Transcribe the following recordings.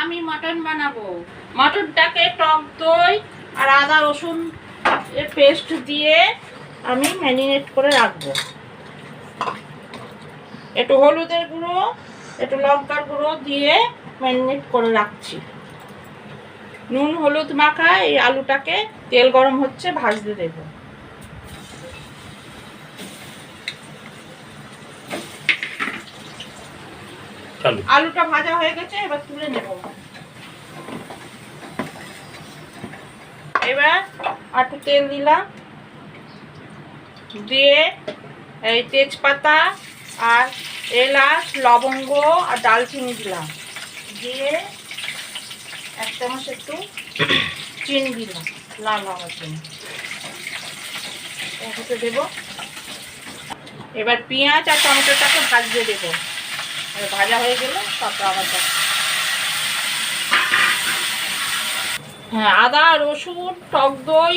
আমি মটন বানাবো। মটনটাকে টক দই আর আদা রসুন এর পেস্ট দিয়ে আমি ম্যারিনেট করে রাখবো। একটু হলুদের গুঁড়ো, একটু লঙ্কার গুঁড়ো দিয়ে ম্যারিনেট করে রাখছি। নুন হলুদ মাখা এই আলুটাকে তেল গরম হচ্ছে ভাজতে দেবো। আলুটা ভাজা হয়ে গেছে, এবার তুলে নেব। এবার একটু তেল দিলাম, দিয়ে এই তেজপাতা আর এলাচ লবঙ্গ আর দালচিনি দিলাম, দিয়ে এক চামচ একটু চিনি দিলাম, লাল হওয়ার জন্য একসাথে দেবো। এবার পেঁয়াজ আর টমেটোটাকে ভাজতে দেবো। ভাজা হয়ে গেল তারপর আবার হ্যাঁ, আদা রসুন টক দই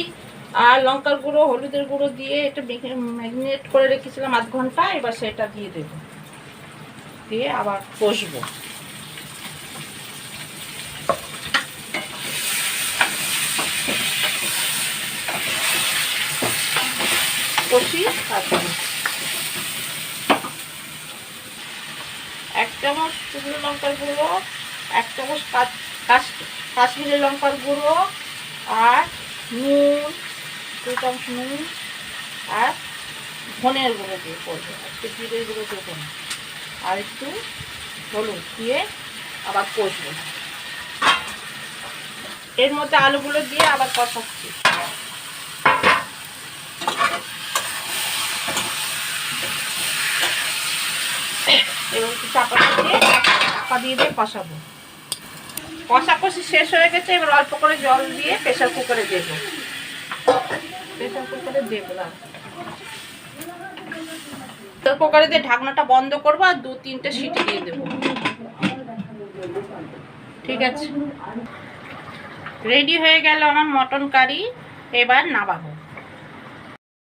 আর লঙ্কার গুঁড়ো হলুদের গুঁড়ো দিয়ে এটা ম্যারিনেট করে রেখেছিলাম আধ ঘন্টা। এবার সেটা দিয়ে দেবো, দিয়ে আবার কষবো। কষি তারপরে এক চামচ শুকনো লঙ্কার গুঁড়ো, এক চামচ কাশ্মীরি লঙ্কার গুঁড়ো আর নুন, 2 চামচ নুন আর ধনের গুঁড়ো দিয়ে করবো, একটু জিরের গুঁড়ো দেবো না, আর একটু হলুদ দিয়ে আবার কষবো। এর মধ্যে আলুগুলো দিয়ে আবার কষাচ্ছি। এবার একটু চাপা দিয়ে কষাবো। কষাকষি শেষ হয়ে গেছে, এবার অল্প করে জল দিয়ে প্রেসার কুকারে দেবো। প্রেসার কুকারে দেবো না, প্রেসার কুকারে দিয়ে ঢাকনাটা বন্ধ করবো আর 2-3টে সিটি দিয়ে দেবো। ঠিক আছে, রেডি হয়ে গেল আমার মটন কারি। এবার নামাবো।